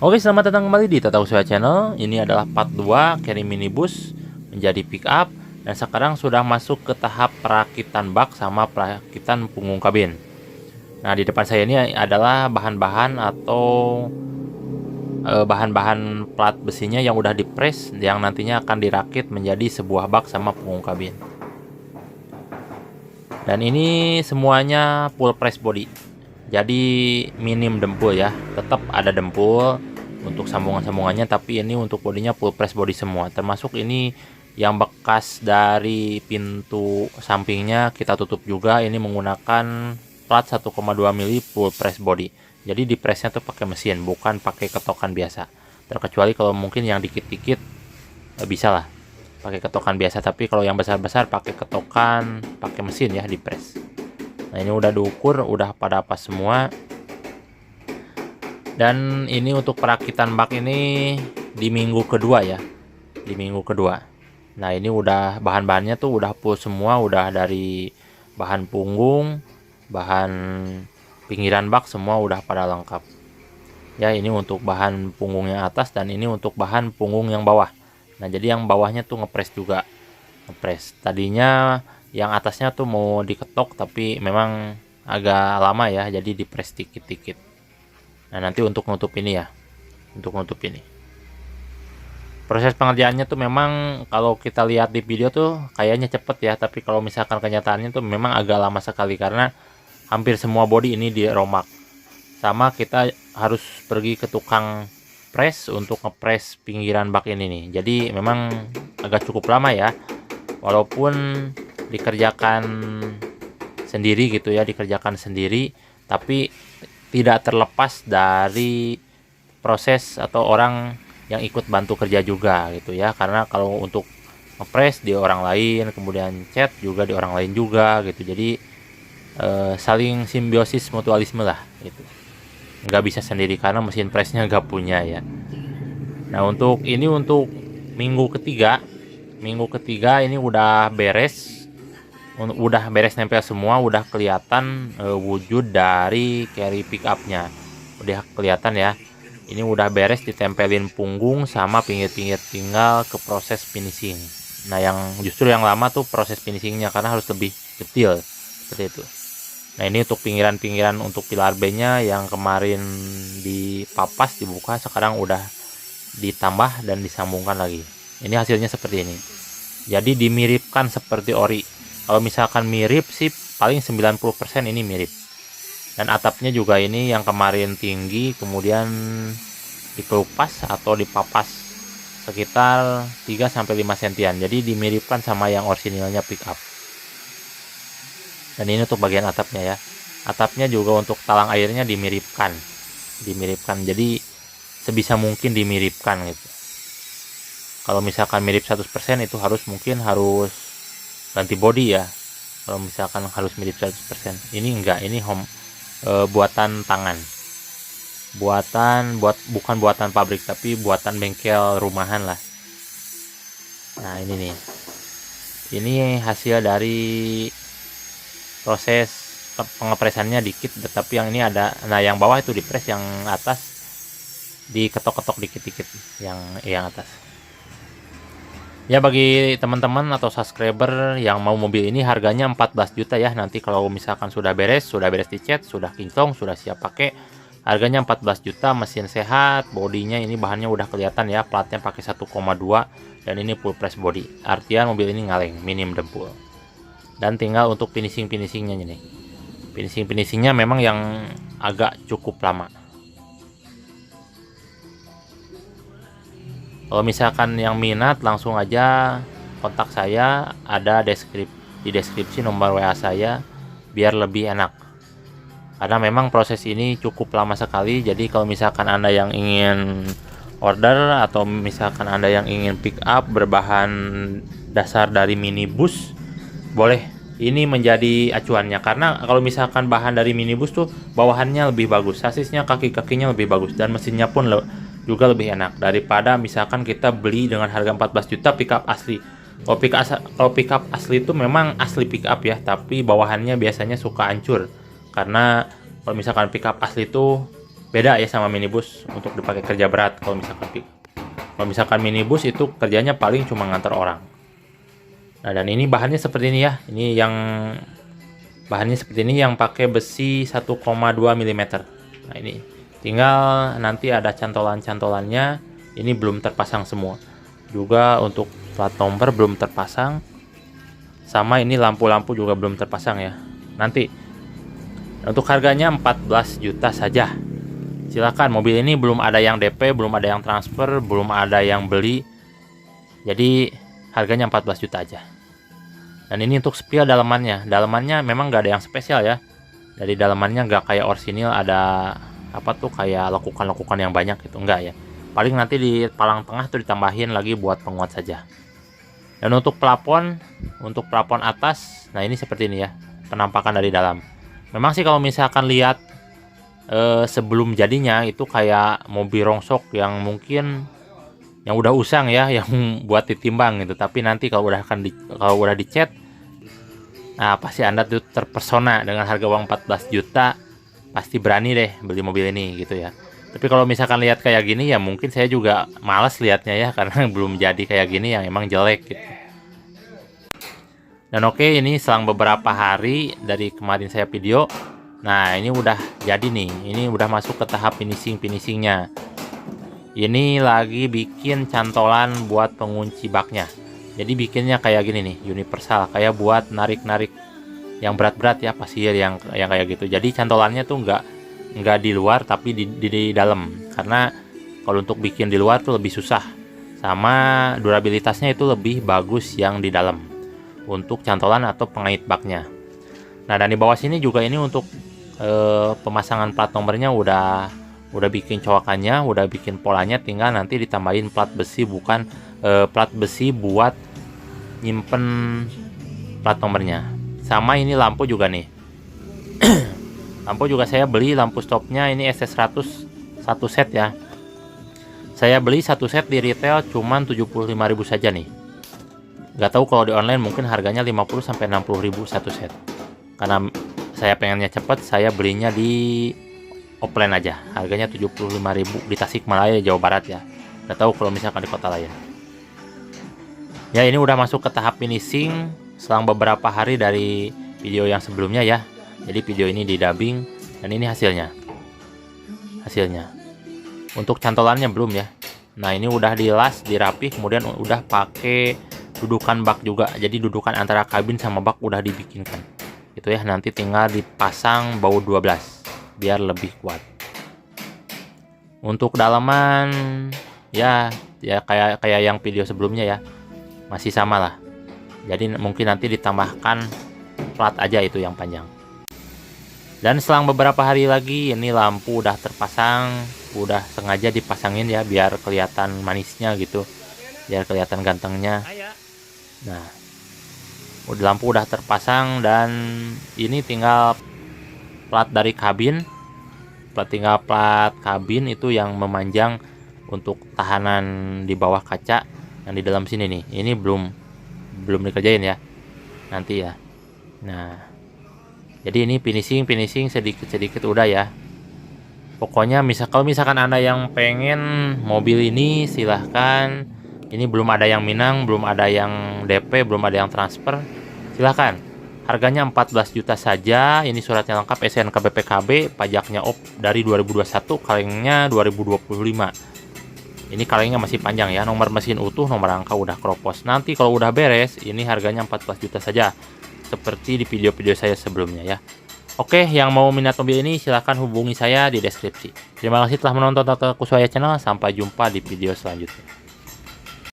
Oke, selamat datang kembali di Tata Usaha Channel. Ini adalah part 2 carry minibus menjadi pick up, dan sekarang sudah masuk ke tahap perakitan bak sama perakitan punggung kabin. Nah, di depan saya ini adalah bahan-bahan atau bahan-bahan plat besinya yang udah dipres, yang nantinya akan dirakit menjadi sebuah bak sama punggung kabin. Dan ini semuanya full press body. Jadi minim dempul ya, tetap ada dempul untuk sambungan-sambungannya, tapi ini untuk bodinya full press body semua. Termasuk ini yang bekas dari pintu sampingnya kita tutup juga, ini menggunakan plat 1,2 mili full press body. Jadi di pressnya tuh pakai mesin, bukan pakai ketokan biasa. Terkecuali kalau mungkin yang dikit-dikit bisa lah pakai ketokan biasa, tapi kalau yang besar-besar pakai ketokan, pakai mesin ya di press. Nah, ini udah diukur, udah pada pas semua. Dan ini untuk perakitan bak ini di minggu kedua ya, di minggu kedua. Nah, ini udah bahan-bahannya tuh udah full semua, udah dari bahan punggung, bahan pinggiran bak semua udah pada lengkap. Ya, ini untuk bahan punggung yang atas dan ini untuk bahan punggung yang bawah. Nah, jadi yang bawahnya tuh ngepres juga, ngepres. Tadinya yang atasnya tuh mau diketok, tapi memang agak lama ya, jadi dipres dikit-dikit. Nah, nanti untuk nutup ini ya, untuk nutup ini. Proses pengerjaannya tuh memang kalau kita lihat di video tuh kayaknya cepet ya, tapi kalau misalkan kenyataannya tuh memang agak lama sekali karena hampir semua body ini diromak. Sama kita harus pergi ke tukang press untuk ngepres pinggiran bak ini nih. Jadi memang agak cukup lama ya, walaupun dikerjakan sendiri gitu ya, dikerjakan sendiri, tapi tidak terlepas dari proses atau orang yang ikut bantu kerja juga gitu ya. Karena kalau untuk ngepres di orang lain, kemudian cat juga di orang lain juga gitu. Jadi saling simbiosis mutualisme lah gitu. Nggak bisa sendiri karena mesin pressnya nggak punya ya. Nah, untuk ini untuk minggu ketiga ini udah beres, nempel semua, udah kelihatan wujud dari carry pickupnya, udah kelihatan ya. Ini udah beres, ditempelin punggung sama pinggir-pinggir, tinggal ke proses finishing. Nah, yang justru yang lama tuh proses finishingnya karena harus lebih detail seperti itu. Nah, ini untuk pinggiran-pinggiran untuk pilar B-nya yang kemarin dipapas, dibuka, sekarang udah ditambah dan disambungkan lagi. Ini hasilnya seperti ini. Jadi dimiripkan seperti ori. Kalau misalkan mirip sih paling 90% ini mirip. Dan atapnya juga ini yang kemarin tinggi, kemudian dikelupas atau dipapas sekitar 3-5 sentian. Jadi dimiripkan sama yang orisinilnya pickup. Dan ini untuk bagian atapnya ya. Atapnya juga untuk talang airnya dimiripkan. Jadi sebisa mungkin dimiripkan gitu. Kalau misalkan mirip 100% itu mungkin harus ganti body ya. Kalau misalkan harus mirip 100%. Ini enggak, ini buatan tangan. Bukan buatan pabrik, tapi buatan bengkel rumahan lah. Nah, ini nih. Ini hasil dari proses pengepresannya dikit, tapi yang ini ada. Nah, yang bawah itu dipres, yang atas diketok-ketok dikit-dikit yang atas. Ya, bagi teman-teman atau subscriber yang mau mobil ini, harganya 14 juta ya. Nanti kalau misalkan sudah beres dicat, sudah kinclong, sudah siap pakai, harganya 14 juta, mesin sehat, bodinya ini bahannya udah kelihatan ya, platnya pakai 1,2 dan ini full press body. Artian mobil ini ngaleng, minim dempul. Dan tinggal untuk finishingnya nih. Finishingnya memang yang agak cukup lama. Kalau misalkan yang minat, langsung aja kontak saya, ada di deskripsi nomor WA saya biar lebih enak. Karena memang proses ini cukup lama sekali. Jadi kalau misalkan Anda yang ingin order atau misalkan Anda yang ingin pick up berbahan dasar dari minibus, boleh ini menjadi acuannya. Karena kalau misalkan bahan dari minibus tuh bawahannya lebih bagus, sasisnya, kaki-kakinya lebih bagus, dan mesinnya pun juga lebih enak daripada misalkan kita beli dengan harga 14 juta pickup asli. Kalau pickup asli itu memang asli pickup ya, tapi bawahannya biasanya suka hancur. Karena kalau misalkan pickup asli itu beda ya sama minibus untuk dipakai kerja berat. Kalau misalkan minibus itu kerjanya paling cuma ngantar orang. Nah, dan ini bahannya seperti ini ya. Bahannya seperti ini yang pakai besi 1,2 mm. Nah, ini tinggal nanti ada cantolan-cantolannya. Ini belum terpasang semua. Juga untuk plat nomor belum terpasang. Sama ini lampu-lampu juga belum terpasang ya. Nanti untuk harganya 14 juta saja. Silakan, mobil ini belum ada yang DP, belum ada yang transfer, belum ada yang beli. Jadi harganya 14 juta aja. Dan ini untuk spill dalamannya. Dalamannya memang gak ada yang spesial ya. Dari dalamannya gak kayak orsinil ada apa tuh kayak lekukan-lekukan yang banyak gitu, enggak ya. Paling nanti di palang tengah tuh ditambahin lagi buat penguat saja. Dan untuk plafon atas, nah ini seperti ini ya, penampakan dari dalam. Memang sih kalau misalkan lihat sebelum jadinya itu kayak mobil rongsok yang mungkin yang udah usang ya, yang buat ditimbang gitu. Tapi nanti kalau udah dicat, nah pasti Anda tuh terpesona dengan harga uang 14 juta, pasti berani deh beli mobil ini gitu ya. Tapi kalau misalkan lihat kayak gini ya mungkin saya juga malas lihatnya ya, karena belum jadi kayak gini yang emang jelek gitu. Dan oke, ini selang beberapa hari dari kemarin saya video. Nah, ini udah jadi nih. Ini udah masuk ke tahap finishingnya. Ini lagi bikin cantolan buat pengunci baknya. Jadi bikinnya kayak gini nih, universal, kayak buat narik-narik yang berat-berat ya, pasir yang kayak gitu. Jadi cantolannya tuh nggak di luar tapi di dalam. Karena kalau untuk bikin di luar tuh lebih susah. Sama durabilitasnya itu lebih bagus yang di dalam untuk cantolan atau pengait baknya. Nah, dan di bawah sini juga ini untuk pemasangan plat nomornya udah bikin coakannya, udah bikin polanya, tinggal nanti ditambahin plat besi, bukan plat besi buat nyimpen plat nomornya. Sama ini lampu juga nih. Lampu juga saya beli lampu stopnya ini SS100 satu set ya. Saya beli satu set di retail cuman 75.000 saja nih. Gak tahu kalau di online mungkin harganya 50 sampai 60.000 satu set. Karena saya pengennya cepet, saya belinya di offline aja. Harganya 75.000 di Tasikmalaya, Jawa Barat ya. Gak tahu kalau misalkan di Kota Layan. Ya, ini udah masuk ke tahap finishing selang beberapa hari dari video yang sebelumnya ya. Jadi video ini didubbing dan ini hasilnya. Untuk cantolannya belum ya. Nah, ini udah dilas, dirapih, kemudian udah pakai dudukan bak juga. Jadi dudukan antara kabin sama bak udah dibikinkan. Itu ya, nanti tinggal dipasang baut 12 biar lebih kuat. Untuk dalaman ya kayak yang video sebelumnya ya. Masih sama lah. Jadi mungkin nanti ditambahkan plat aja itu yang panjang. Dan selang beberapa hari lagi ini lampu udah terpasang, udah sengaja dipasangin ya biar kelihatan manisnya gitu, biar kelihatan gantengnya. Nah, lampu udah terpasang dan ini tinggal plat dari kabin. Tinggal plat kabin itu yang memanjang untuk tahanan di bawah kaca yang di dalam sini nih. Ini belum dikerjain ya. Nanti ya. Nah, jadi ini finishing sedikit udah ya. Pokoknya kalau misalkan Anda yang pengen mobil ini silahkan. Ini belum ada yang minang, belum ada yang DP, belum ada yang transfer. Silahkan. Harganya 14 juta saja. Ini suratnya lengkap, SNK BPKB, pajaknya op dari 2021, kalengnya 2025. Ini kalengnya masih panjang ya. Nomor mesin utuh, nomor angka udah kropos. Nanti kalau udah beres, ini harganya 14 juta saja. Seperti di video-video saya sebelumnya ya. Oke, yang mau minat mobil ini silahkan hubungi saya di deskripsi. Terima kasih telah menonton Tata Kuswaya Channel. Sampai jumpa di video selanjutnya.